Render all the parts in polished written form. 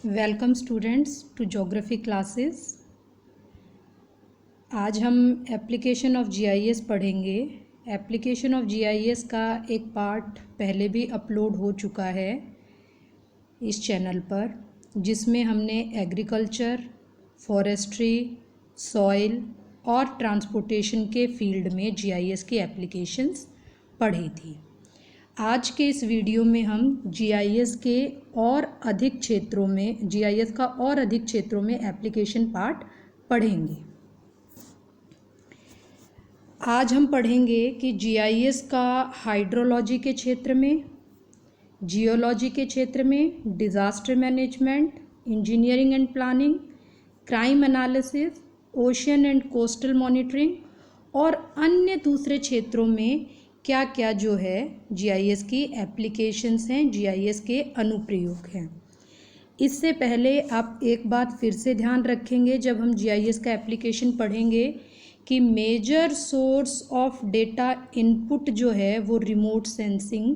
Welcome students to geography classes. आज हम application of GIS पढ़ेंगे। एप्लीकेशन ऑफ जीआईएस का एक पार्ट पहले भी अपलोड हो चुका है इस चैनल पर, जिसमें हमने एग्रीकल्चर, फॉरेस्ट्री, सॉइल और ट्रांसपोर्टेशन के फील्ड में जीआईएस की एप्लीकेशंस पढ़ी थी। आज के इस वीडियो में हम जीआईएस के और अधिक क्षेत्रों में जीआईएस का और अधिक क्षेत्रों में एप्लीकेशन पार्ट पढ़ेंगे। आज हम पढ़ेंगे कि जीआईएस का हाइड्रोलॉजी के क्षेत्र में, जियोलॉजी के क्षेत्र में, disaster management, engineering and planning, crime analysis, ocean and coastal monitoring और अन्य दूसरे क्षेत्रों में क्या क्या जो है जीआईएस की एप्लीकेशंस हैं, जीआईएस के अनुप्रयोग हैं। इससे पहले आप एक बात फिर से ध्यान रखेंगे जब हम जीआईएस का एप्लीकेशन पढ़ेंगे कि major source of data input जो है वो रिमोट सेंसिंग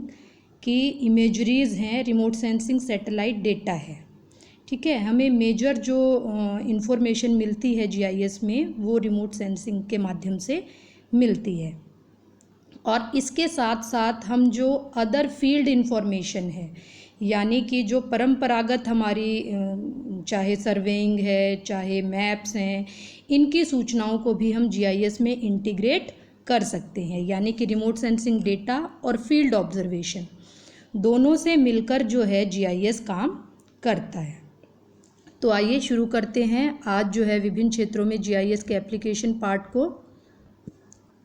की इमेजरीज हैं, रिमोट सेंसिंग सैटेलाइट डेटा है। ठीक है, हमें मेजर जो इंफॉर्मेशन मिलती है जीआईएस में वो रिमोट सेंसिंग के माध्यम से मिलती है। और इसके साथ साथ हम जो अदर फील्ड इंफॉर्मेशन है, यानी कि जो परंपरागत हमारी चाहे सर्वेइंग है, चाहे मैप्स हैं, इनकी सूचनाओं को भी हम जीआईएस में इंटीग्रेट कर सकते हैं। यानी कि रिमोट सेंसिंग डेटा और फील्ड ऑब्जर्वेशन दोनों से मिलकर जो है जीआईएस काम करता है। तो आइए शुरू करते हैं आज जो है विभिन्न क्षेत्रों में जीआईएस के एप्लीकेशन पार्ट को।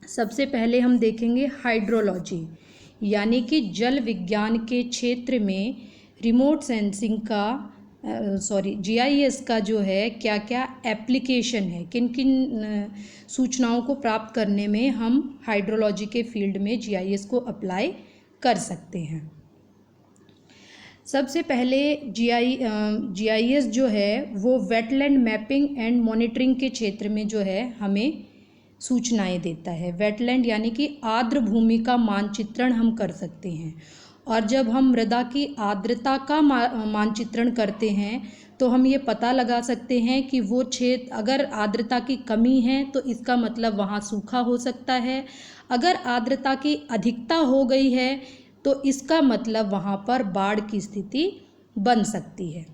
सबसे पहले हम देखेंगे हाइड्रोलॉजी, यानी कि जल विज्ञान के क्षेत्र में रिमोट सेंसिंग का जीआईएस का जो है क्या क्या एप्लीकेशन है, किन किन सूचनाओं को प्राप्त करने में हम हाइड्रोलॉजी के फील्ड में जीआईएस को अप्लाई कर सकते हैं। सबसे पहले जीआईएस जो है वो वेटलैंड मैपिंग एंड मॉनिटरिंग के क्षेत्र में जो है हमें सूचनाएं देता है। वेटलैंड यानी कि आर्द्र भूमि का मानचित्रण हम कर सकते हैं, और जब हम मृदा की आर्द्रता का मानचित्रण करते हैं तो हम ये पता लगा सकते हैं कि वो क्षेत्र, अगर आर्द्रता की कमी है तो इसका मतलब वहाँ सूखा हो सकता है, अगर आर्द्रता की अधिकता हो गई है तो इसका मतलब वहाँ पर बाढ़ की स्थिति बन सकती है।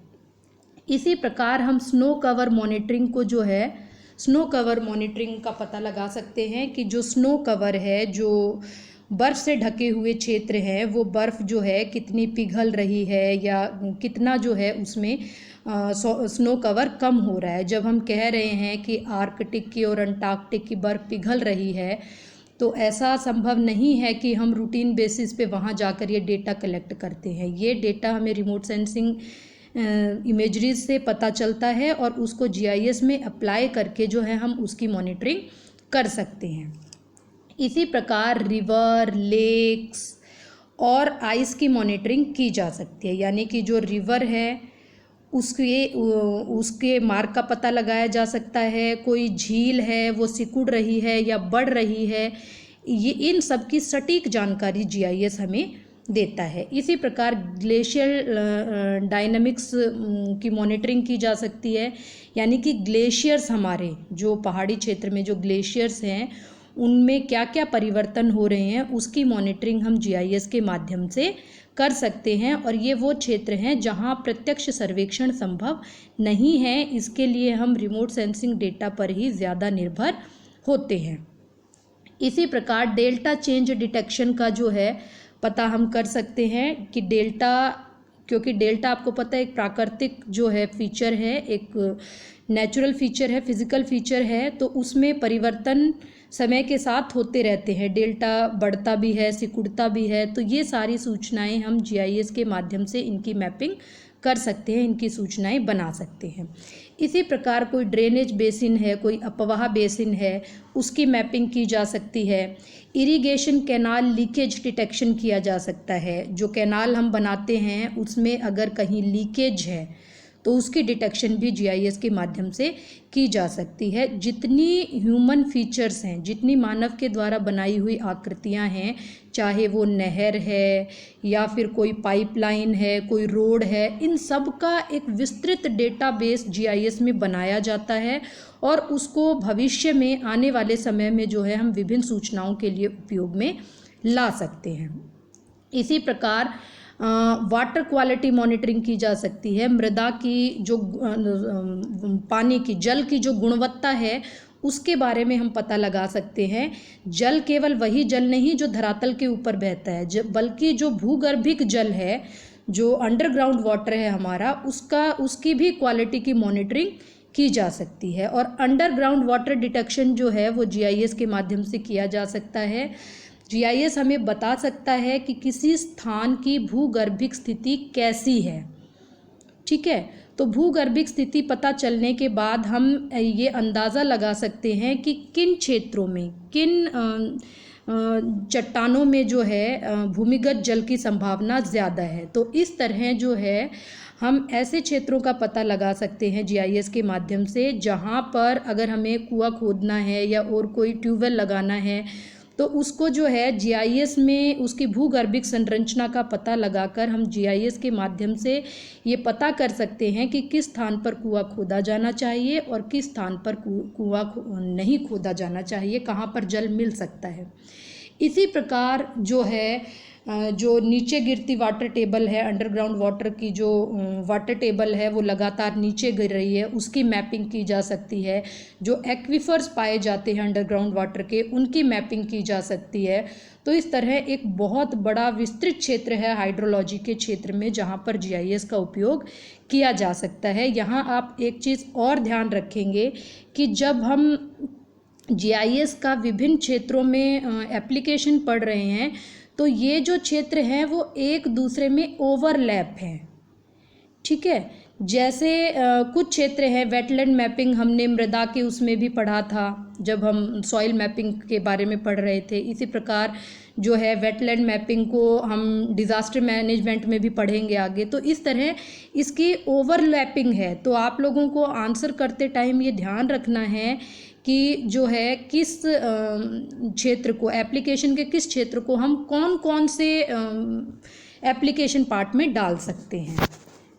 इसी प्रकार हम स्नो कवर मॉनिटरिंग को जो है स्नो कवर मॉनिटरिंग का पता लगा सकते हैं कि जो स्नो कवर है, जो बर्फ़ से ढके हुए क्षेत्र हैं, वो बर्फ़ जो है कितनी पिघल रही है या कितना जो है उसमें स्नो कवर कम हो रहा है। जब हम कह रहे हैं कि आर्कटिक की और अंटार्कटिक की बर्फ़ पिघल रही है तो ऐसा संभव नहीं है कि हम रूटीन बेसिस पे वहाँ जाकर ये डेटा कलेक्ट करते हैं। ये डेटा हमें रिमोट सेंसिंग इमेजरीज से पता चलता है और उसको जीआईएस में अप्लाई करके जो है हम उसकी मॉनिटरिंग कर सकते हैं। इसी प्रकार रिवर, लेक्स और आइस की मॉनिटरिंग की जा सकती है, यानी कि जो रिवर है उसके मार्ग का पता लगाया जा सकता है। कोई झील है वो सिकुड़ रही है या बढ़ रही है, ये इन सब की सटीक जानकारी जीआईएस हमें देता है। इसी प्रकार ग्लेशियर डायनामिक्स की मॉनिटरिंग की जा सकती है, यानी कि ग्लेशियर्स, हमारे जो पहाड़ी क्षेत्र में जो ग्लेशियर्स हैं उनमें क्या क्या परिवर्तन हो रहे हैं उसकी मॉनिटरिंग हम जीआईएस के माध्यम से कर सकते हैं। और ये वो क्षेत्र हैं जहां प्रत्यक्ष सर्वेक्षण संभव नहीं है, इसके लिए हम रिमोट सेंसिंग डेटा पर ही ज़्यादा निर्भर होते हैं। इसी प्रकार डेल्टा चेंज डिटेक्शन का जो है पता हम कर सकते हैं कि डेल्टा, क्योंकि डेल्टा आपको पता है एक प्राकृतिक जो है फीचर है, एक नेचुरल फीचर है, फिजिकल फीचर है, तो उसमें परिवर्तन समय के साथ होते रहते हैं। डेल्टा बढ़ता भी है, सिकुड़ता भी है, तो ये सारी सूचनाएं हम जीआईएस के माध्यम से इनकी मैपिंग कर सकते हैं, इनकी सूचनाएं बना सकते हैं। इसी प्रकार कोई ड्रेनेज बेसिन है, कोई अपवाह बेसिन है, उसकी मैपिंग की जा सकती है। इरिगेशन कैनाल लीकेज डिटेक्शन किया जा सकता है। जो कैनाल हम बनाते हैं उसमें अगर कहीं लीकेज है तो उसकी डिटेक्शन भी जीआईएस के माध्यम से की जा सकती है। जितनी ह्यूमन फीचर्स हैं, जितनी मानव के द्वारा बनाई हुई आकृतियां हैं, चाहे वो नहर है या फिर कोई पाइपलाइन है, कोई रोड है, इन सब का एक विस्तृत डेटाबेस जीआईएस में बनाया जाता है और उसको भविष्य में आने वाले समय में जो है हम विभिन्न सूचनाओं के लिए उपयोग में ला सकते हैं। इसी प्रकार वाटर क्वालिटी मॉनिटरिंग की जा सकती है। मृदा की जो पानी की, जल की जो गुणवत्ता है उसके बारे में हम पता लगा सकते हैं। जल केवल वही जल नहीं जो धरातल के ऊपर बहता है, बल्कि जो भूगर्भिक जल है, जो अंडरग्राउंड वाटर है हमारा, उसकी भी क्वालिटी की मॉनिटरिंग की जा सकती है। और अंडरग्राउंड वाटर डिटेक्शन जो है वो जीआईएस के माध्यम से किया जा सकता है। जीआईएस हमें बता सकता है कि किसी स्थान की भूगर्भिक स्थिति कैसी है। ठीक है, तो भूगर्भिक स्थिति पता चलने के बाद हम ये अंदाज़ा लगा सकते हैं कि किन क्षेत्रों में, किन चट्टानों में जो है भूमिगत जल की संभावना ज़्यादा है। तो इस तरह जो है हम ऐसे क्षेत्रों का पता लगा सकते हैं जीआईएस के माध्यम से, जहाँ पर अगर हमें कुआं खोदना है या और कोई ट्यूबवेल लगाना है तो उसको जो है जीआईएस में उसकी भूगर्भिक संरचना का पता लगाकर हम जीआईएस के माध्यम से ये पता कर सकते हैं कि किस स्थान पर कुआं खोदा जाना चाहिए और किस स्थान पर कुआं नहीं खोदा जाना चाहिए, कहाँ पर जल मिल सकता है। इसी प्रकार जो है जो नीचे गिरती वाटर टेबल है, अंडरग्राउंड वाटर की जो वाटर टेबल है वो लगातार नीचे गिर रही है, उसकी मैपिंग की जा सकती है। जो एक्विफर्स पाए जाते हैं अंडरग्राउंड वाटर के, उनकी मैपिंग की जा सकती है। तो इस तरह एक बहुत बड़ा विस्तृत क्षेत्र है हाइड्रोलॉजी के क्षेत्र में जहाँ पर जीआईएस का उपयोग किया जा सकता है। यहाँ आप एक चीज़ और ध्यान रखेंगे कि जब हम जीआईएस का विभिन्न क्षेत्रों में एप्लीकेशन पढ़ रहे हैं तो ये जो क्षेत्र हैं वो एक दूसरे में ओवरलैप हैं। ठीक है, जैसे कुछ क्षेत्र हैं, वेटलैंड मैपिंग हमने मृदा के उसमें भी पढ़ा था जब हम सॉइल मैपिंग के बारे में पढ़ रहे थे। इसी प्रकार जो है वेटलैंड मैपिंग को हम डिज़ास्टर मैनेजमेंट में भी पढ़ेंगे आगे। तो इस तरह इसकी ओवरलैपिंग है। तो आप लोगों को आंसर करते टाइम ये ध्यान रखना है कि जो है किस क्षेत्र को, एप्लीकेशन के किस क्षेत्र को हम कौन कौन से एप्लीकेशन पार्ट में डाल सकते हैं।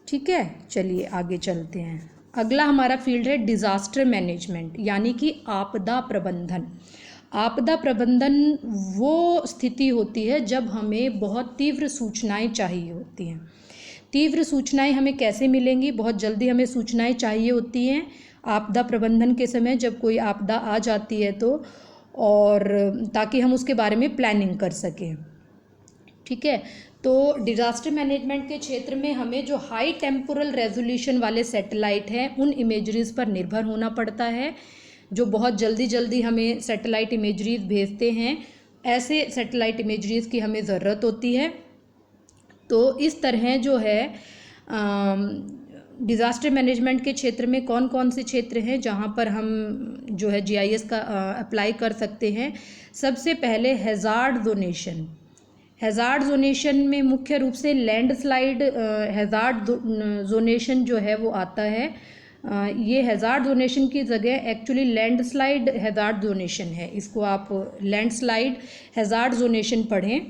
ठीक है, चलिए आगे चलते हैं। अगला हमारा फील्ड है डिज़ास्टर मैनेजमेंट, यानी कि आपदा प्रबंधन। आपदा प्रबंधन वो स्थिति होती है जब हमें बहुत तीव्र सूचनाएं चाहिए होती हैं। तीव्र सूचनाएं हमें कैसे मिलेंगी? बहुत जल्दी हमें सूचनाएं चाहिए होती हैं आपदा प्रबंधन के समय, जब कोई आपदा आ जाती है तो, और ताकि हम उसके बारे में प्लानिंग कर सकें। ठीक है, तो डिज़ास्टर मैनेजमेंट के क्षेत्र में हमें जो हाई टेम्पोरल रेजोल्यूशन वाले सैटेलाइट हैं उन इमेजरीज़ पर निर्भर होना पड़ता है, जो बहुत जल्दी हमें सैटेलाइट इमेजरीज़ भेजते हैं। ऐसे सैटेलाइट इमेजरीज़ की हमें ज़रूरत होती है। तो इस तरह जो है डिज़ास्टर मैनेजमेंट के क्षेत्र में कौन कौन से क्षेत्र हैं जहाँ पर हम जो है जीआईएस का अप्लाई कर सकते हैं। सबसे पहले हैज़ार्ड जोनेशन। हैज़ार्ड जोनेशन में मुख्य रूप से लैंडस्लाइड हैज़ार्ड जोनेशन जो है वो आता है। ये हैज़ार्ड जोनेशन की जगह एक्चुअली लैंडस्लाइड हैज़ार्ड जोनेशन है। इसको आप लैंडस्लाइड हैज़ार्ड जोनेशन पढ़ें,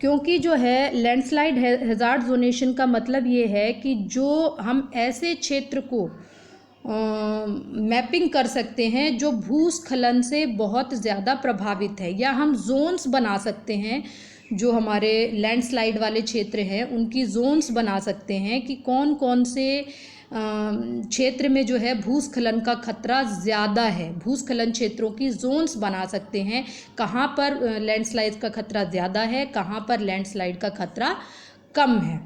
क्योंकि जो है लैंडस्लाइड हैज़ार्ड जोनेशन का मतलब ये है कि जो हम ऐसे क्षेत्र को मैपिंग कर सकते हैं जो भूस्खलन से बहुत ज़्यादा प्रभावित है, या हम जोन्स बना सकते हैं। जो हमारे लैंडस्लाइड वाले क्षेत्र हैं उनकी जोन्स बना सकते हैं कि कौन कौन से क्षेत्र में जो है भूस्खलन का खतरा ज़्यादा है। भूस्खलन क्षेत्रों की जोन्स बना सकते हैं, कहाँ पर लैंडस्लाइड का खतरा ज़्यादा है, कहाँ पर लैंडस्लाइड का खतरा कम है।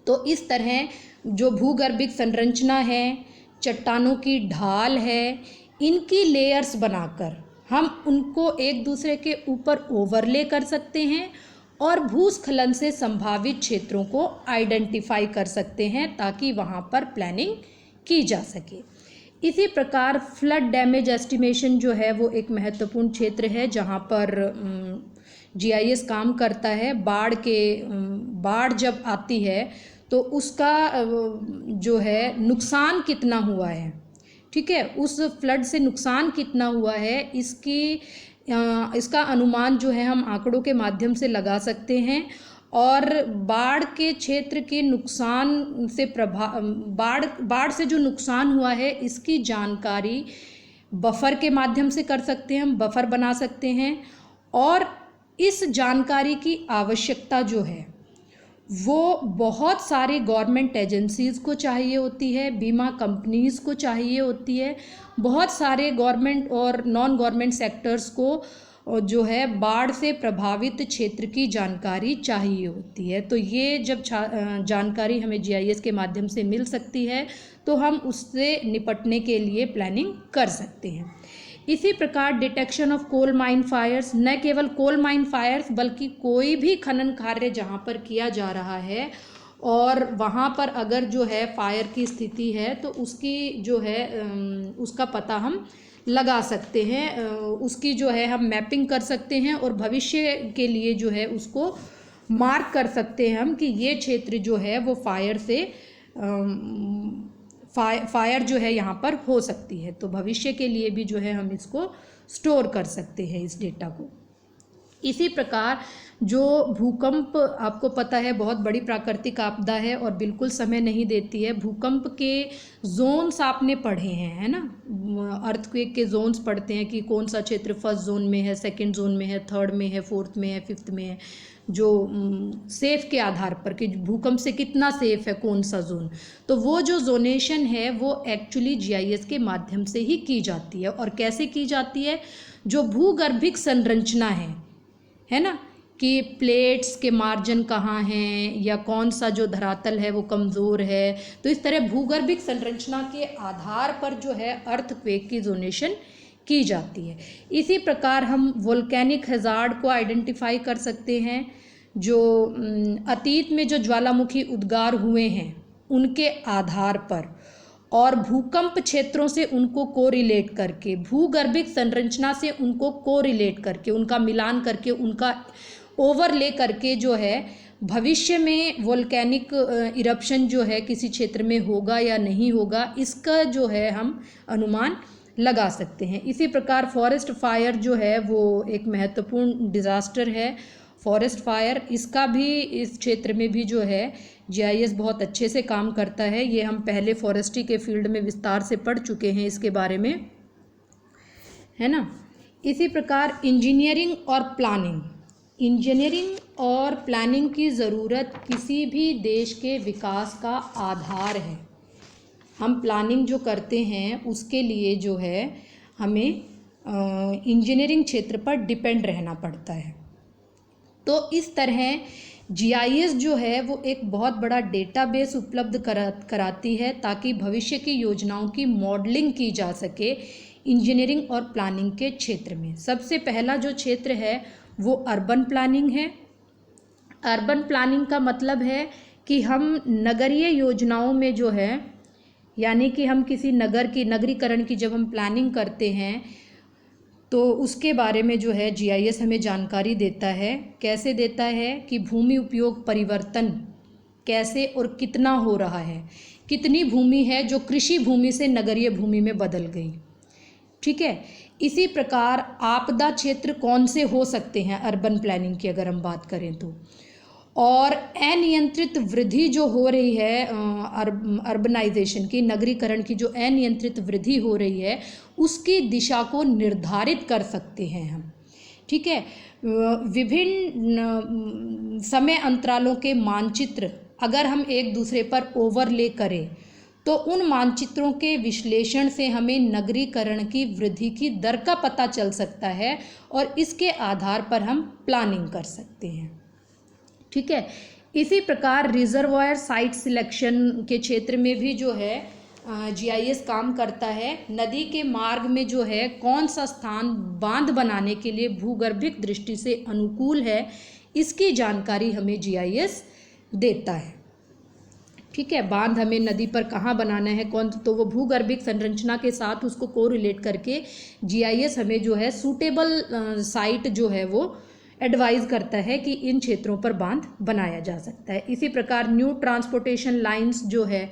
तो इस तरह जो भूगर्भिक संरचना है, चट्टानों की ढाल है, इनकी लेयर्स बनाकर हम उनको एक दूसरे के ऊपर ओवरले कर सकते हैं और भूस्खलन से संभावित क्षेत्रों को आइडेंटिफाई कर सकते हैं ताकि वहाँ पर प्लानिंग की जा सके। इसी प्रकार फ्लड डैमेज एस्टिमेशन जो है वो एक महत्वपूर्ण क्षेत्र है जहाँ पर जीआईएस काम करता है, बाढ़ जब आती है तो उसका जो है नुकसान कितना हुआ है, ठीक है, उस फ्लड से नुकसान कितना हुआ है, इसका अनुमान जो है हम आंकड़ों के माध्यम से लगा सकते हैं। और बाढ़ के क्षेत्र के नुकसान से बाढ़ से जो नुकसान हुआ है इसकी जानकारी बफर के माध्यम से कर सकते हैं, हम बफर बना सकते हैं। और इस जानकारी की आवश्यकता जो है वो बहुत सारे गवर्नमेंट एजेंसीज़ को चाहिए होती है, बीमा कंपनीज़ को चाहिए होती है, बहुत सारे गवर्नमेंट और नॉन गवर्नमेंट सेक्टर्स को जो है बाढ़ से प्रभावित क्षेत्र की जानकारी चाहिए होती है। तो ये जब जानकारी हमें जीआईएस के माध्यम से मिल सकती है तो हम उससे निपटने के लिए प्लानिंग कर सकते हैं। इसी प्रकार detection of coal mine fires, न केवल कोल माइन फायर्स बल्कि कोई भी खनन कार्य जहाँ पर किया जा रहा है और वहाँ पर अगर जो है फायर की स्थिति है तो उसकी जो है उसका पता हम लगा सकते हैं, उसकी जो है हम मैपिंग कर सकते हैं और भविष्य के लिए जो है उसको मार्क कर सकते हैं हम कि ये क्षेत्र जो है वो फायर से फायर जो है यहाँ पर हो सकती है। तो भविष्य के लिए भी जो है हम इसको स्टोर कर सकते हैं इस डेटा को। इसी प्रकार जो भूकंप, आपको पता है बहुत बड़ी प्राकृतिक आपदा है और बिल्कुल समय नहीं देती है। भूकंप के जोन्स आपने पढ़े हैं, है ना, अर्थक्वेक के जोन्स पढ़ते हैं कि कौन सा क्षेत्र फर्स्ट जोन में है, सेकंड जोन में है, थर्ड में है, फोर्थ में है, फिफ्थ में है, जो सेफ के आधार पर कि भूकंप से कितना सेफ है कौन सा जोन। तो वो जो जोनेशन है वो एक्चुअली जीआईएस के माध्यम से ही की जाती है। और कैसे की जाती है, जो भूगर्भिक संरचना है ना, कि प्लेट्स के मार्जिन कहाँ हैं या कौन सा जो धरातल है वो कमज़ोर है, तो इस तरह भूगर्भिक संरचना के आधार पर जो है अर्थक्वेक की जोनेशन की जाती है। इसी प्रकार हम वोल्केनिक हैज़ार्ड को आइडेंटिफाई कर सकते हैं, जो अतीत में जो ज्वालामुखी उद्गार हुए हैं उनके आधार पर और भूकंप क्षेत्रों से उनको कोरिलेट करके, भूगर्भिक संरचना से उनको कोरिलेट करके, उनका मिलान करके, उनका ओवरले करके जो है भविष्य में वोल्केनिक इरप्शन जो है किसी क्षेत्र में होगा या नहीं होगा, इसका जो है हम अनुमान लगा सकते हैं। इसी प्रकार फॉरेस्ट फायर जो है वो एक महत्वपूर्ण डिज़ास्टर है, फॉरेस्ट फायर, इसका भी इस क्षेत्र में भी जो है जीआईएस बहुत अच्छे से काम करता है। ये हम पहले फॉरेस्ट्री के फील्ड में विस्तार से पढ़ चुके हैं इसके बारे में, है ना। इसी प्रकार इंजीनियरिंग और प्लानिंग की ज़रूरत किसी भी देश के विकास का आधार है। हम प्लानिंग जो करते हैं उसके लिए जो है हमें इंजीनियरिंग क्षेत्र पर डिपेंड रहना पड़ता है। तो इस तरह जीआईएस जो है वो एक बहुत बड़ा डेटाबेस उपलब्ध कराती है ताकि भविष्य की योजनाओं की मॉडलिंग की जा सके इंजीनियरिंग और प्लानिंग के क्षेत्र में। सबसे पहला जो क्षेत्र है वो अर्बन प्लानिंग है। अर्बन प्लानिंग का मतलब है कि हम नगरीय योजनाओं में जो है, यानी कि हम किसी नगर की नगरीकरण की जब हम प्लानिंग करते हैं तो उसके बारे में जो है जीआईएस हमें जानकारी देता है। कैसे देता है कि भूमि उपयोग परिवर्तन कैसे और कितना हो रहा है, कितनी भूमि है जो कृषि भूमि से नगरीय भूमि में बदल गई, ठीक है। इसी प्रकार आपदा क्षेत्र कौन से हो सकते हैं अर्बन प्लानिंग की अगर हम बात करें तो, और अनियंत्रित वृद्धि जो हो रही है अर्बनाइजेशन की, नगरीकरण की जो अनियंत्रित वृद्धि हो रही है उसकी दिशा को निर्धारित कर सकते हैं हम, ठीक है। विभिन्न समय अंतरालों के मानचित्र अगर हम एक दूसरे पर ओवरले करें तो उन मानचित्रों के विश्लेषण से हमें नगरीकरण की वृद्धि की दर का पता चल सकता है और इसके आधार पर हम प्लानिंग कर सकते हैं, ठीक है। इसी प्रकार रिजर्वायर साइट सिलेक्शन के क्षेत्र में भी जो है जीआईएस काम करता है। नदी के मार्ग में जो है कौन सा स्थान बांध बनाने के लिए भूगर्भिक दृष्टि से अनुकूल है, इसकी जानकारी हमें जीआईएस देता है, ठीक है। बांध हमें नदी पर कहाँ बनाना है कौन, तो वो भूगर्भिक संरचना के साथ उसको कोरिलेट करके जीआईएस हमें जो है सूटेबल साइट जो है वो एडवाइज करता है कि इन क्षेत्रों पर बांध बनाया जा सकता है। इसी प्रकार न्यू ट्रांसपोर्टेशन लाइंस जो है,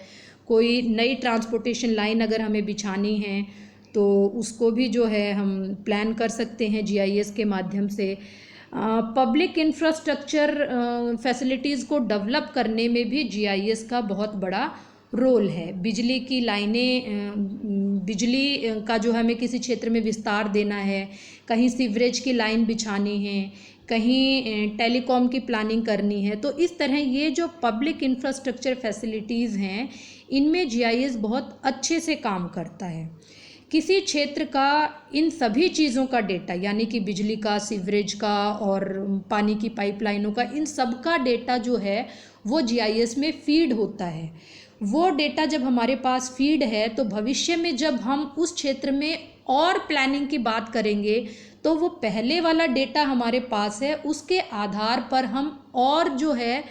कोई नई ट्रांसपोर्टेशन लाइन अगर हमें बिछानी है तो उसको भी जो है हम प्लान कर सकते हैं जीआईएस के माध्यम से। पब्लिक इंफ्रास्ट्रक्चर फैसिलिटीज़ को डेवलप करने में भी जीआईएस का बहुत बड़ा रोल है। बिजली की लाइनें, बिजली का जो हमें किसी क्षेत्र में विस्तार देना है, कहीं सीवरेज की लाइन बिछानी है, कहीं टेलीकॉम की प्लानिंग करनी है, तो इस तरह ये जो पब्लिक इंफ्रास्ट्रक्चर फैसिलिटीज़ हैं इनमें जीआईएस बहुत अच्छे से काम करता है। किसी क्षेत्र का इन सभी चीज़ों का डेटा, यानी कि बिजली का, सीवरेज का और पानी की पाइपलाइनों का, इन सब का डेटा जो है वो जीआईएस में फीड होता है। वो डेटा जब हमारे पास फीड है तो भविष्य में जब हम उस क्षेत्र में और प्लानिंग की बात करेंगे तो वो पहले वाला डेटा हमारे पास है, उसके आधार पर हम और जो है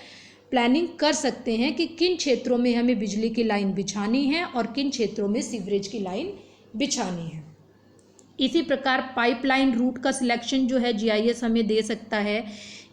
प्लानिंग कर सकते हैं कि किन क्षेत्रों में हमें बिजली की लाइन बिछानी है और किन क्षेत्रों में सीवरेज की लाइन बिछानी है। इसी प्रकार पाइपलाइन रूट का सिलेक्शन जो है जीआईएस हमें दे सकता है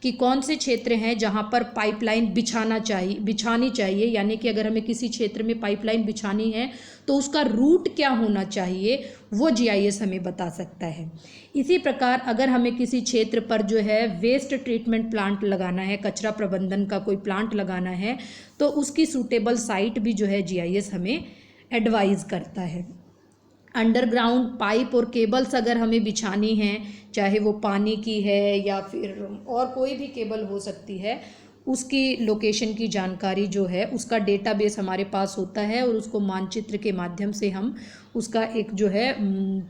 कि कौन से क्षेत्र हैं जहां पर पाइपलाइन बिछानी चाहिए, यानी कि अगर हमें किसी क्षेत्र में पाइपलाइन बिछानी है तो उसका रूट क्या होना चाहिए, वो जीआईएस हमें बता सकता है। इसी प्रकार अगर हमें किसी क्षेत्र पर जो है वेस्ट ट्रीटमेंट प्लांट लगाना है, कचरा प्रबंधन का कोई प्लांट लगाना है, तो उसकी सूटेबल साइट भी जो है जीआईएस हमें एडवाइज़ करता है। अंडरग्राउंड पाइप और केबल्स अगर हमें बिछानी हैं, चाहे वो पानी की है या फिर और कोई भी केबल हो सकती है, उसकी लोकेशन की जानकारी जो है उसका डेटाबेस हमारे पास होता है और उसको मानचित्र के माध्यम से हम उसका एक जो है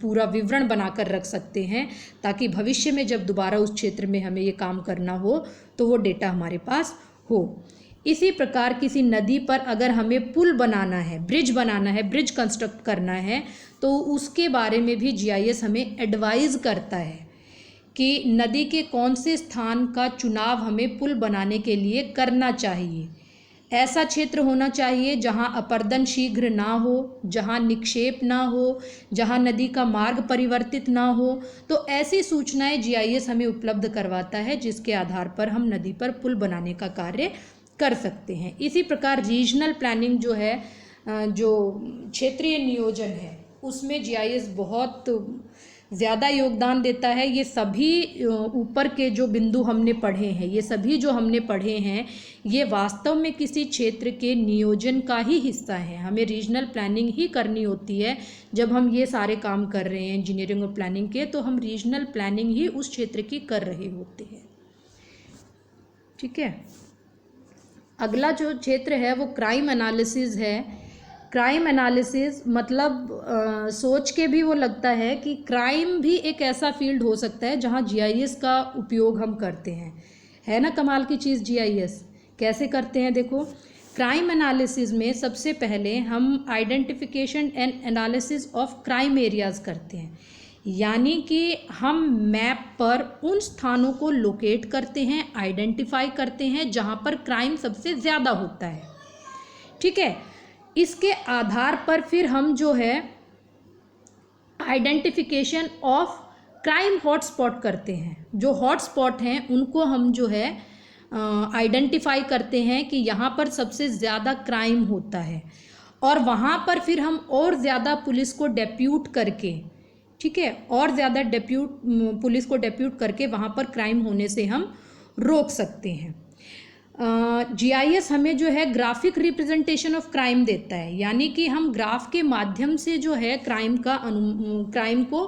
पूरा विवरण बनाकर रख सकते हैं, ताकि भविष्य में जब दोबारा उस क्षेत्र में हमें ये काम करना हो तो वो डेटा हमारे पास हो। इसी प्रकार किसी नदी पर अगर हमें पुल बनाना है, ब्रिज बनाना है, ब्रिज कंस्ट्रक्ट करना है, तो उसके बारे में भी जीआईएस हमें एडवाइज़ करता है कि नदी के कौन से स्थान का चुनाव हमें पुल बनाने के लिए करना चाहिए। ऐसा क्षेत्र होना चाहिए जहां अपरदन शीघ्र ना हो, जहां निक्षेप ना हो, जहां नदी का मार्ग परिवर्तित ना हो। तो ऐसी सूचनाएं जीआईएस हमें उपलब्ध करवाता है जिसके आधार पर हम नदी पर पुल बनाने का कार्य कर सकते हैं। इसी प्रकार रीजनल प्लानिंग जो है, जो क्षेत्रीय नियोजन है, उसमें जीआईएस बहुत ज़्यादा योगदान देता है। ये सभी ऊपर के जो बिंदु हमने पढ़े हैं, ये सभी जो हमने पढ़े हैं, ये वास्तव में किसी क्षेत्र के नियोजन का ही हिस्सा है। हमें रीजनल प्लानिंग ही करनी होती है। जब हम ये सारे काम कर रहे हैं इंजीनियरिंग और प्लानिंग के, तो हम रीजनल प्लानिंग ही उस क्षेत्र की कर रहे होते हैं। ठीक है। अगला जो क्षेत्र है वो क्राइम एनालिसिस है। क्राइम एनालिसिस मतलब सोच के भी वो लगता है कि क्राइम भी एक ऐसा फील्ड हो सकता है जहाँ जीआईएस का उपयोग हम करते हैं। है ना कमाल की चीज़ जीआईएस। कैसे करते हैं देखो, क्राइम एनालिसिस में सबसे पहले हम identification and analysis of crime areas करते हैं, यानी कि हम मैप पर उन स्थानों को लोकेट करते हैं, आइडेंटिफाई करते हैं जहाँ पर क्राइम सबसे ज़्यादा होता है। ठीक है। इसके आधार पर फिर हम जो है आइडेंटिफिकेशन ऑफ क्राइम हॉटस्पॉट करते हैं। जो हॉटस्पॉट हैं उनको हम जो है आइडेंटिफाई करते हैं कि यहाँ पर सबसे ज़्यादा क्राइम होता है, और वहाँ पर फिर हम और ज़्यादा पुलिस को डेप्यूट करके, ठीक है, और ज़्यादा पुलिस को डेप्यूट करके वहाँ पर क्राइम होने से हम रोक सकते हैं। जीआईएस हमें जो है ग्राफिक रिप्रेजेंटेशन ऑफ क्राइम देता है, यानी कि हम ग्राफ के माध्यम से जो है क्राइम को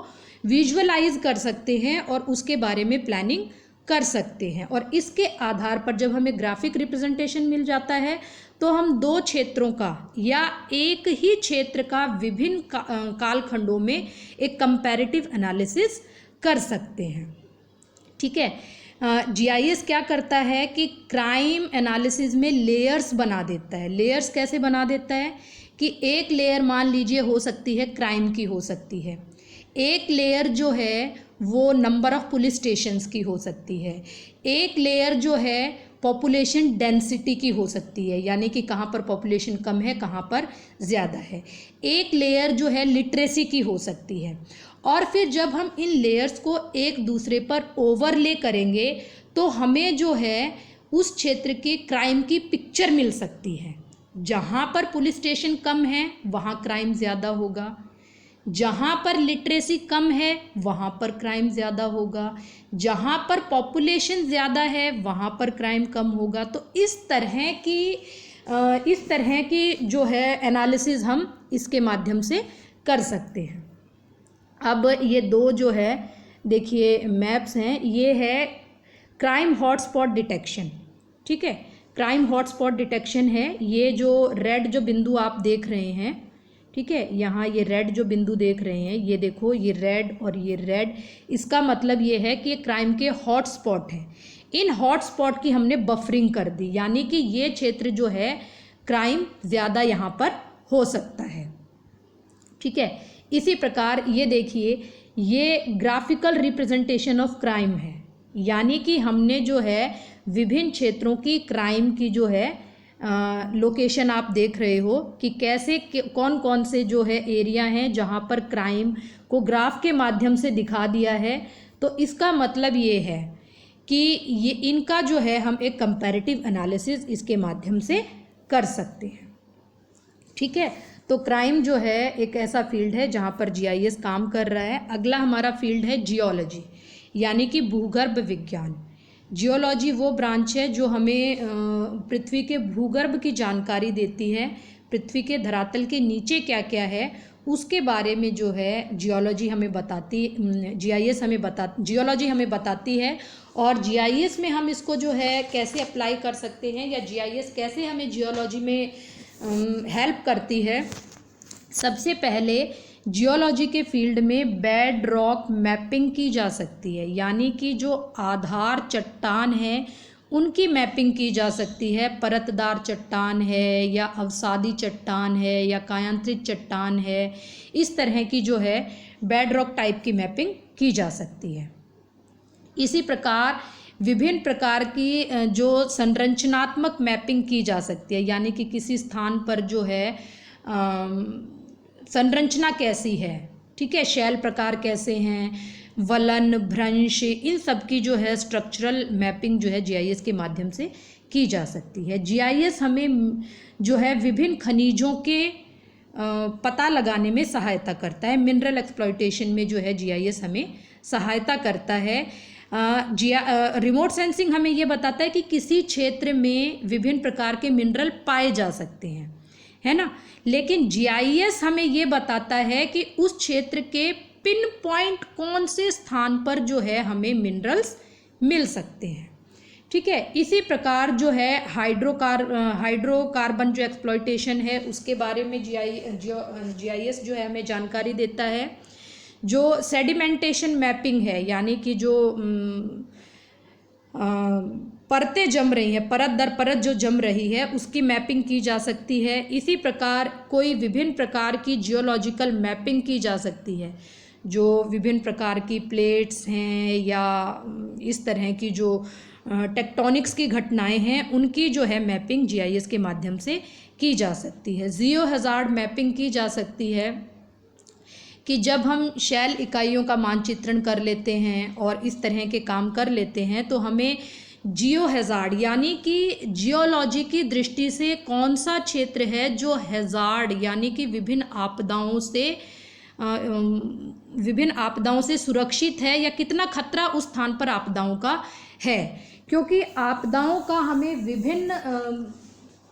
विजुअलाइज कर सकते हैं और उसके बारे में प्लानिंग कर सकते हैं। और इसके आधार पर जब हमें ग्राफिक रिप्रेजेंटेशन मिल जाता है तो हम दो क्षेत्रों का या एक ही क्षेत्र का विभिन्न कालखंडों में एक कंपैरेटिव एनालिसिस कर सकते हैं। ठीक है। जीआईएस क्या करता है कि क्राइम एनालिसिस में लेयर्स बना देता है। लेयर्स कैसे बना देता है कि एक लेयर मान लीजिए हो सकती है क्राइम की, हो सकती है एक लेयर जो है वो नंबर ऑफ पुलिस स्टेशंस की हो सकती है, एक लेयर जो है पॉपुलेशन डेंसिटी की हो सकती है, यानी कि कहाँ पर पॉपुलेशन कम है कहाँ पर ज़्यादा है, एक लेयर जो है लिटरेसी की हो सकती है, और फिर जब हम इन लेयर्स को एक दूसरे पर ओवरले करेंगे तो हमें जो है उस क्षेत्र के क्राइम की पिक्चर मिल सकती है। जहाँ पर पुलिस स्टेशन कम है वहाँ क्राइम ज़्यादा होगा, जहाँ पर लिटरेसी कम है वहाँ पर क्राइम ज़्यादा होगा, जहाँ पर पॉपुलेशन ज़्यादा है वहाँ पर क्राइम कम होगा। तो इस तरह की जो है एनालिसिस हम इसके माध्यम से कर सकते हैं। अब ये दो जो है देखिए मैप्स हैं, ये है क्राइम हॉटस्पॉट डिटेक्शन, ठीक है, क्राइम हॉटस्पॉट डिटेक्शन है। ये जो रेड जो बिंदु आप देख रहे हैं, ठीक है, यहाँ ये रेड जो बिंदु देख रहे हैं, ये देखो ये रेड और ये रेड, इसका मतलब ये है कि ये क्राइम के हॉटस्पॉट हैं। इन हॉटस्पॉट की हमने बफरिंग कर दी, यानी कि ये क्षेत्र जो है क्राइम ज़्यादा यहाँ पर हो सकता है, ठीक है। इसी प्रकार ये देखिए, ये ग्राफिकल रिप्रेजेंटेशन ऑफ क्राइम है, यानी कि हमने जो है विभिन्न क्षेत्रों की क्राइम की जो है लोकेशन आप देख रहे हो कि कैसे कौन कौन से जो है एरिया हैं जहाँ पर क्राइम को ग्राफ के माध्यम से दिखा दिया है। तो इसका मतलब ये है कि ये इनका जो है हम एक कंपैरेटिव एनालिसिस इसके माध्यम से कर सकते हैं, ठीक है। तो क्राइम जो है एक ऐसा फील्ड है जहाँ पर जीआईएस काम कर रहा है। अगला हमारा फील्ड है जियोलॉजी, यानी कि भूगर्भ विज्ञान। जियोलॉजी वो ब्रांच है जो हमें पृथ्वी के भूगर्भ की जानकारी देती है, पृथ्वी के धरातल के नीचे क्या क्या है उसके बारे में जो है जियोलॉजी हमें बताती, जियोलॉजी हमें बताती है। और जीआईएस में हम इसको जो है कैसे अप्लाई कर सकते हैं, या जीआईएस कैसे हमें जियोलॉजी में हेल्प करती है। सबसे पहले जियोलॉजी के फील्ड में बेड रॉक मैपिंग की जा सकती है, यानी कि जो आधार चट्टान है उनकी मैपिंग की जा सकती है। परतदार चट्टान है या अवसादी चट्टान है या कायांतरित चट्टान है, इस तरह की जो है बेड रॉक टाइप की मैपिंग की जा सकती है। इसी प्रकार विभिन्न प्रकार की जो संरचनात्मक मैपिंग की जा सकती है, यानी कि किसी स्थान पर जो है संरचना कैसी है, ठीक है, शैल प्रकार कैसे हैं, वलन भ्रंश, इन सब की जो है स्ट्रक्चरल मैपिंग जो है जीआईएस के माध्यम से की जा सकती है। जीआईएस हमें जो है विभिन्न खनिजों के पता लगाने में सहायता करता है। मिनरल एक्सप्लॉयटेशन में जो है जीआईएस हमें सहायता करता है। रिमोट सेंसिंग हमें ये बताता है कि किसी क्षेत्र में विभिन्न प्रकार के मिनरल पाए जा सकते हैं, है ना। लेकिन जीआईएस हमें ये बताता है कि उस क्षेत्र के पिन पॉइंट कौन से स्थान पर जो है हमें मिनरल्स मिल सकते हैं, ठीक है। इसी प्रकार जो है हाइड्रोकार्बन जो एक्सप्लॉयटेशन है उसके बारे में जीआईएस जो है हमें जानकारी देता है। जो सेडिमेंटेशन मैपिंग है, यानी कि जो परतें जम रही हैं, परत दर परत जो जम रही है उसकी मैपिंग की जा सकती है। इसी प्रकार कोई विभिन्न प्रकार की जियोलॉजिकल मैपिंग की जा सकती है, जो विभिन्न प्रकार की प्लेट्स हैं या इस तरह की जो टेक्टोनिक्स की घटनाएं हैं उनकी जो है मैपिंग जीआईएस के माध्यम से की जा सकती है। जियो हज़ार्ड मैपिंग की जा सकती है कि जब हम शैल इकाइयों का मानचित्रण कर लेते हैं और इस तरह के काम कर लेते हैं तो हमें जियो हैज़ार्ड यानी कि जियोलॉजी की दृष्टि से कौन सा क्षेत्र है जो हैज़ार्ड यानी कि विभिन्न आपदाओं से सुरक्षित है या कितना खतरा उस स्थान पर आपदाओं का है। क्योंकि आपदाओं का हमें विभिन्न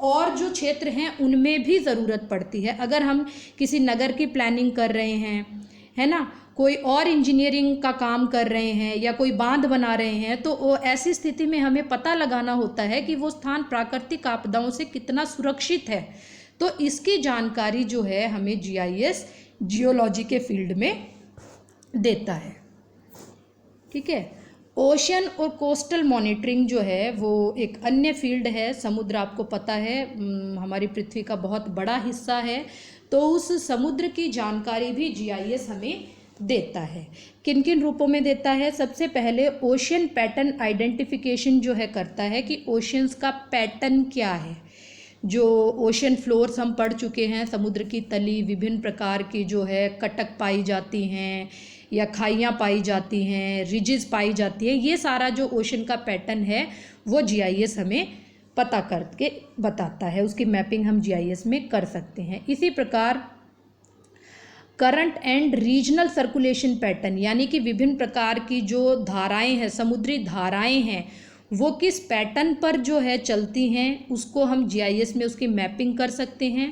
और जो क्षेत्र हैं उनमें भी ज़रूरत पड़ती है। अगर हम किसी नगर की प्लानिंग कर रहे हैं, है ना, कोई और इंजीनियरिंग का काम कर रहे हैं या कोई बांध बना रहे हैं, तो वो ऐसी स्थिति में हमें पता लगाना होता है कि वो स्थान प्राकृतिक आपदाओं से कितना सुरक्षित है। तो इसकी जानकारी जो है हमें जीआईएस जियोलॉजी के फील्ड में देता है, ठीक है। ओशन और कोस्टल मॉनिटरिंग जो है वो एक अन्य फील्ड है। समुद्र आपको पता है हमारी पृथ्वी का बहुत बड़ा हिस्सा है, तो उस समुद्र की जानकारी भी जीआईएस हमें देता है। किन किन रूपों में देता है? सबसे पहले ओशन पैटर्न आइडेंटिफिकेशन जो है करता है कि ओशंस का पैटर्न क्या है, जो ओशन फ्लोर्स हम पढ़ चुके हैं, समुद्र की तली विभिन्न प्रकार की जो है कटक पाई जाती हैं या खाइयाँ पाई जाती हैं, रिजेस पाई जाती है, ये सारा जो ओशन का पैटर्न है वो जीआईएस हमें पता करके बताता है, उसकी मैपिंग हम जीआईएस में कर सकते हैं। इसी प्रकार current and regional circulation pattern, यानी कि विभिन्न प्रकार की जो धाराएं हैं, समुद्री धाराएं हैं, वो किस पैटर्न पर जो है चलती हैं, उसको हम जीआईएस में उसकी मैपिंग कर सकते हैं।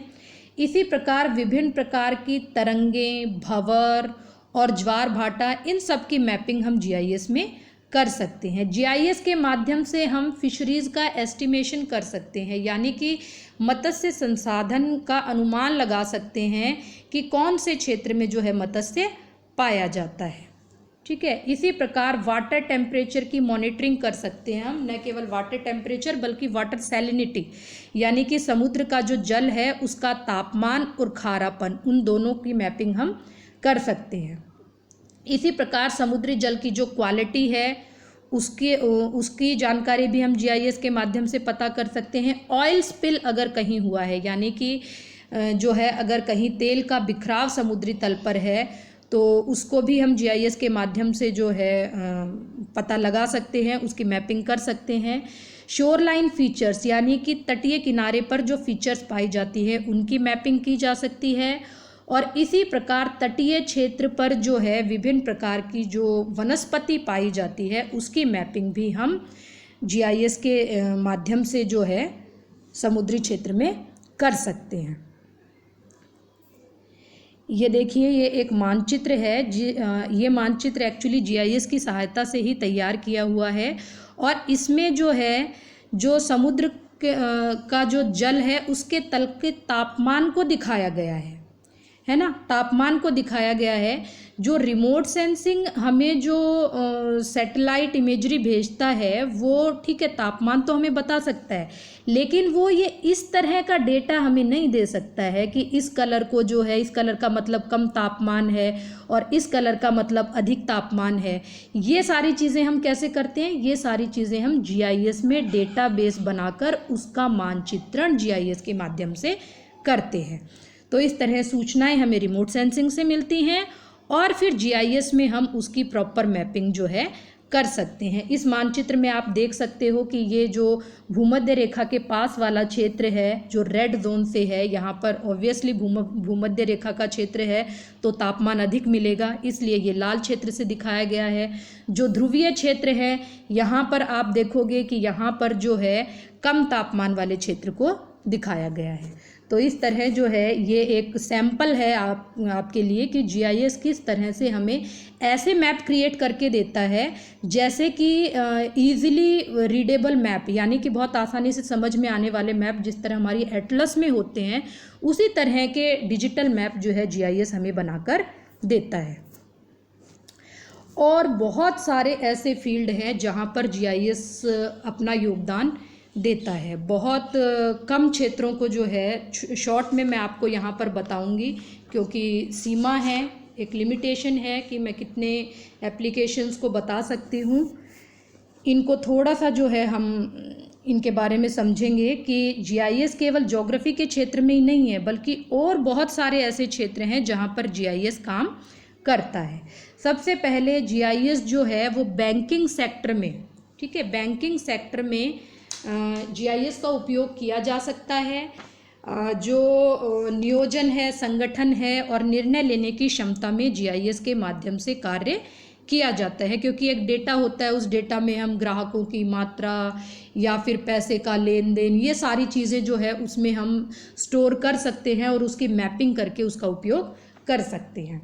इसी प्रकार विभिन्न प्रकार की तरंगें, भंवर और ज्वार भाटा, इन सब की मैपिंग हम जीआईएस में कर सकते हैं। जीआईएस के माध्यम से हम फिशरीज़ का एस्टिमेशन कर सकते हैं, यानी कि मत्स्य संसाधन का अनुमान लगा सकते हैं कि कौन से क्षेत्र में जो है मत्स्य पाया जाता है। ठीक है। इसी प्रकार वाटर टेम्परेचर की मॉनिटरिंग कर सकते हैं हम, न केवल वाटर टेम्परेचर बल्कि वाटर सैलिनिटी, यानी कि समुद्र का जो जल है उसका तापमान और खारापन, उन दोनों की मैपिंग हम कर सकते हैं। इसी प्रकार समुद्री जल की जो क्वालिटी है उसकी जानकारी भी हम जीआईएस के माध्यम से पता कर सकते हैं। ऑयल स्पिल अगर कहीं हुआ है, यानी कि जो है अगर कहीं तेल का बिखराव समुद्री तल पर है, तो उसको भी हम जीआईएस के माध्यम से जो है पता लगा सकते हैं, उसकी मैपिंग कर सकते हैं। शोरलाइन फीचर्स, यानी कि तटीय किनारे पर जो फीचर्स पाई जाती है उनकी मैपिंग की जा सकती है। और इसी प्रकार तटीय क्षेत्र पर जो है विभिन्न प्रकार की जो वनस्पति पाई जाती है उसकी मैपिंग भी हम जीआईएस के माध्यम से जो है समुद्री क्षेत्र में कर सकते हैं। ये देखिए, ये एक मानचित्र है। ये मानचित्र एक्चुअली जीआईएस की सहायता से ही तैयार किया हुआ है, और इसमें जो है जो समुद्र का जो जल है उसके तल के तापमान को दिखाया गया है ना, तापमान को दिखाया गया है। जो रिमोट सेंसिंग हमें जो सैटेलाइट इमेजरी भेजता है वो ठीक है, तापमान तो हमें बता सकता है, लेकिन वो ये इस तरह का डेटा हमें नहीं दे सकता है कि इस कलर को जो है, इस कलर का मतलब कम तापमान है और इस कलर का मतलब अधिक तापमान है। ये सारी चीज़ें हम कैसे करते हैं? ये सारी चीज़ें हम जीआईएस में डेटाबेस बनाकर उसका मानचित्रण जीआईएस के माध्यम से करते हैं। तो इस तरह सूचनाएं हमें रिमोट सेंसिंग से मिलती हैं और फिर जीआईएस में हम उसकी प्रॉपर मैपिंग जो है कर सकते हैं। इस मानचित्र में आप देख सकते हो कि ये जो भूमध्य रेखा के पास वाला क्षेत्र है जो रेड जोन से है, यहाँ पर ऑब्वियसली भूमध्य रेखा का क्षेत्र है तो तापमान अधिक मिलेगा, इसलिए ये लाल क्षेत्र से दिखाया गया है। जो ध्रुवीय क्षेत्र है यहाँ पर आप देखोगे कि यहाँ पर जो है कम तापमान वाले क्षेत्र को दिखाया गया है। तो इस तरह जो है ये एक सैंपल है आपके लिए कि जीआईएस किस तरह से हमें ऐसे मैप क्रिएट करके देता है जैसे कि ईजिली रीडेबल मैप, यानी कि बहुत आसानी से समझ में आने वाले मैप जिस तरह हमारी एटलस में होते हैं, उसी तरह के डिजिटल मैप जो है जीआईएस हमें बनाकर देता है। और बहुत सारे ऐसे फील्ड हैं जहाँ पर जीआईएस अपना योगदान देता है। बहुत कम क्षेत्रों को जो है शॉर्ट में मैं आपको यहाँ पर बताऊँगी, क्योंकि सीमा है, एक लिमिटेशन है कि मैं कितने एप्लीकेशंस को बता सकती हूँ। इनको थोड़ा सा जो है हम इनके बारे में समझेंगे कि जीआईएस केवल ज्योग्राफी के क्षेत्र में ही नहीं है, बल्कि और बहुत सारे ऐसे क्षेत्र हैं जहाँ पर जीआईएस काम करता है। सबसे पहले जीआईएस जो है वो बैंकिंग सेक्टर में, ठीक है, बैंकिंग सेक्टर में जीआईएस का उपयोग किया जा सकता है। जो नियोजन है, संगठन है और निर्णय लेने की क्षमता में जीआईएस के माध्यम से कार्य किया जाता है, क्योंकि एक डेटा होता है, उस डेटा में हम ग्राहकों की मात्रा या फिर पैसे का लेन देन, ये सारी चीज़ें जो है उसमें हम स्टोर कर सकते हैं और उसकी मैपिंग करके उसका उपयोग कर सकते हैं।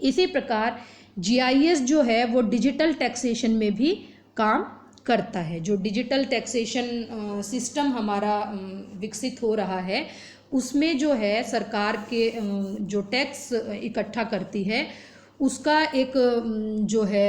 इसी प्रकार जीआईएस जो है वो डिजिटल टैक्सेशन में भी काम करता है। जो डिजिटल टैक्सेशन सिस्टम हमारा विकसित हो रहा है उसमें जो है सरकार के जो टैक्स इकट्ठा करती है उसका एक जो है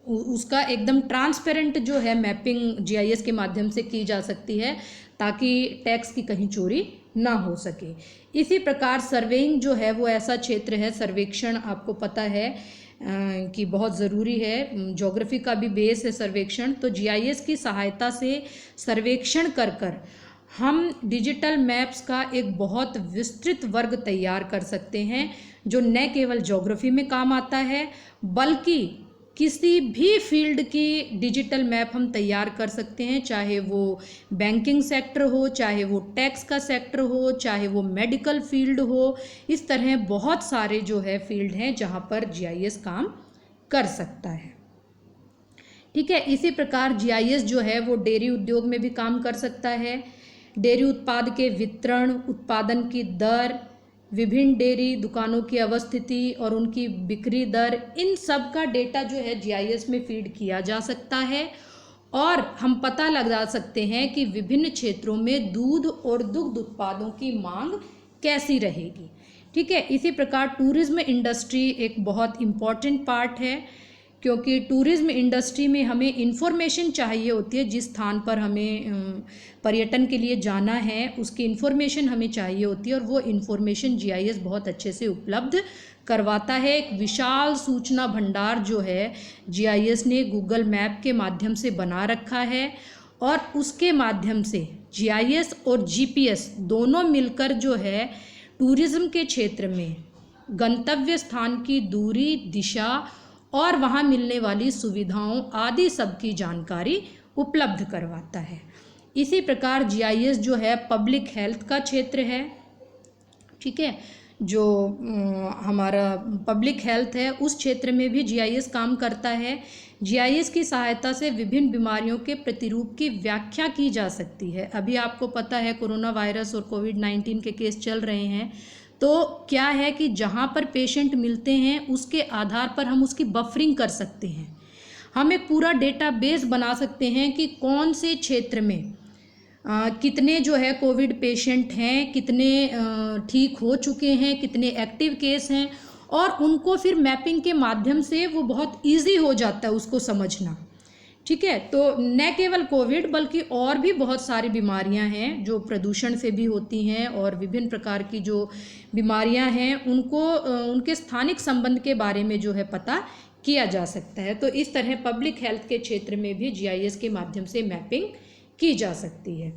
उसका एकदम ट्रांसपेरेंट जो है मैपिंग जीआईएस के माध्यम से की जा सकती है ताकि टैक्स की कहीं चोरी ना हो सके। इसी प्रकार सर्वेइंग जो है वो ऐसा क्षेत्र है, सर्वेक्षण आपको पता है कि बहुत ज़रूरी है, ज्योग्राफी का भी बेस है सर्वेक्षण। तो जीआईएस की सहायता से सर्वेक्षण कर हम डिजिटल मैप्स का एक बहुत विस्तृत वर्ग तैयार कर सकते हैं जो न केवल ज्योग्राफी में काम आता है बल्कि किसी भी फील्ड की डिजिटल मैप हम तैयार कर सकते हैं, चाहे वो बैंकिंग सेक्टर हो, चाहे वो टैक्स का सेक्टर हो, चाहे वो मेडिकल फील्ड हो। इस तरह बहुत सारे जो है फील्ड हैं जहाँ पर जीआईएस काम कर सकता है। ठीक है, इसी प्रकार जीआईएस जो है वो डेयरी उद्योग में भी काम कर सकता है। डेयरी उत्पाद के वितरण, उत्पादन की दर, विभिन्न डेयरी दुकानों की अवस्थिति और उनकी बिक्री दर, इन सब का डेटा जो है जीआईएस में फीड किया जा सकता है और हम पता लगा सकते हैं कि विभिन्न क्षेत्रों में दूध और दुग्ध उत्पादों की मांग कैसी रहेगी। ठीक है, इसी प्रकार टूरिज्म इंडस्ट्री एक बहुत इम्पॉर्टेंट पार्ट है, क्योंकि टूरिज्म इंडस्ट्री में हमें इन्फॉर्मेशन चाहिए होती है। जिस स्थान पर हमें पर्यटन के लिए जाना है उसकी इन्फॉर्मेशन हमें चाहिए होती है और वो इन्फॉर्मेशन जीआईएस बहुत अच्छे से उपलब्ध करवाता है। एक विशाल सूचना भंडार जो है जीआईएस ने गूगल मैप के माध्यम से बना रखा है और उसके माध्यम से जीआईएस और जीपीएस दोनों मिलकर जो है टूरिज्म के क्षेत्र में गंतव्य स्थान की दूरी, दिशा और वहाँ मिलने वाली सुविधाओं आदि सब की जानकारी उपलब्ध करवाता है। इसी प्रकार जीआईएस जो है पब्लिक हेल्थ का क्षेत्र है। ठीक है, जो हमारा पब्लिक हेल्थ है उस क्षेत्र में भी जीआईएस काम करता है। जीआईएस की सहायता से विभिन्न बीमारियों के प्रतिरूप की व्याख्या की जा सकती है। अभी आपको पता है कोरोना वायरस और कोविड-19 के केस चल रहे हैं, तो क्या है कि जहाँ पर पेशेंट मिलते हैं उसके आधार पर हम उसकी बफरिंग कर सकते हैं। हम एक पूरा डेटाबेस बना सकते हैं कि कौन से क्षेत्र में कितने जो है कोविड पेशेंट हैं, कितने ठीक हो चुके हैं, कितने एक्टिव केस हैं और उनको फिर मैपिंग के माध्यम से वो बहुत इजी हो जाता है उसको समझना। ठीक है, तो न केवल कोविड बल्कि और भी बहुत सारी बीमारियां हैं जो प्रदूषण से भी होती हैं और विभिन्न प्रकार की जो बीमारियां हैं उनको उनके स्थानिक संबंध के बारे में जो है पता किया जा सकता है। तो इस तरह पब्लिक हेल्थ के क्षेत्र में भी जीआईएस के माध्यम से मैपिंग की जा सकती है।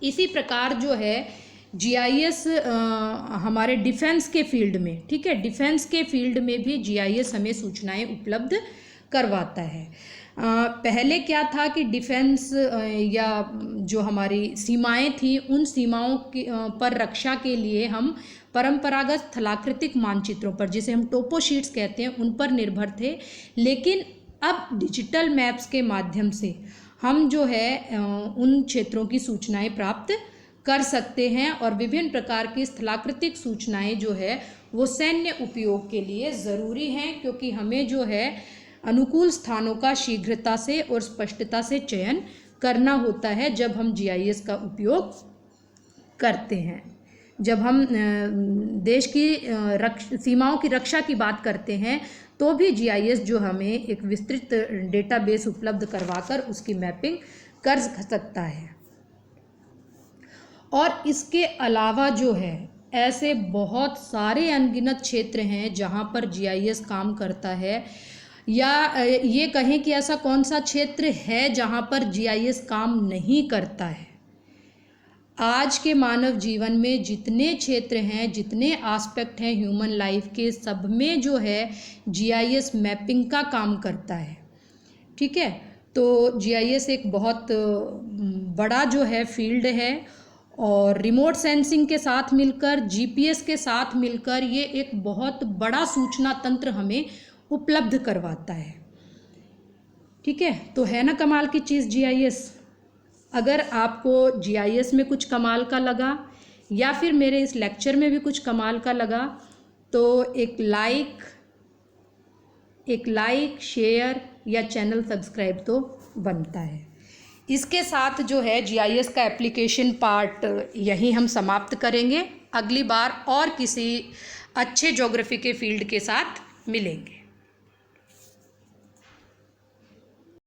इसी प्रकार जो है जीआईएस हमारे डिफेंस के फील्ड में, ठीक है, डिफेंस के फील्ड में भी जीआईएस हमें सूचनाएं उपलब्ध करवाता है। पहले क्या था कि डिफेंस या जो हमारी सीमाएं थी उन सीमाओं की पर रक्षा के लिए हम परंपरागत स्थलाकृतिक मानचित्रों पर, जिसे हम टोपो शीट्स कहते हैं, उन पर निर्भर थे। लेकिन अब डिजिटल मैप्स के माध्यम से हम जो है उन क्षेत्रों की सूचनाएं प्राप्त कर सकते हैं और विभिन्न प्रकार की स्थलाकृतिक सूचनाएं जो है वो सैन्य उपयोग के लिए ज़रूरी हैं, क्योंकि हमें जो है अनुकूल स्थानों का शीघ्रता से और स्पष्टता से चयन करना होता है जब हम जीआईएस का उपयोग करते हैं। जब हम देश की सीमाओं की रक्षा की बात करते हैं तो भी जीआईएस जो हमें एक विस्तृत डेटाबेस उपलब्ध करवाकर उसकी मैपिंग कर सकता है। और इसके अलावा जो है ऐसे बहुत सारे अनगिनत क्षेत्र हैं जहाँ पर जीआईएस काम करता है, या ये कहें कि ऐसा कौन सा क्षेत्र है जहाँ पर जीआईएस काम नहीं करता है। आज के मानव जीवन में जितने क्षेत्र हैं, जितने एस्पेक्ट हैं ह्यूमन लाइफ के, सब में जो है जीआईएस मैपिंग का काम करता है। ठीक है, तो जीआईएस एक बहुत बड़ा जो है फील्ड है और रिमोट सेंसिंग के साथ मिलकर, जीपीएस के साथ मिलकर ये एक बहुत बड़ा सूचना तंत्र हमें उपलब्ध करवाता है। ठीक है, तो है ना कमाल की चीज़ जीआईएस। अगर आपको जीआईएस में कुछ कमाल का लगा या फिर मेरे इस लेक्चर में भी कुछ कमाल का लगा तो एक लाइक, शेयर या चैनल सब्सक्राइब तो बनता है। इसके साथ जो है जीआईएस का एप्लीकेशन पार्ट यहीं हम समाप्त करेंगे। अगली बार और किसी अच्छे ज्योग्राफी के फील्ड के साथ मिलेंगे।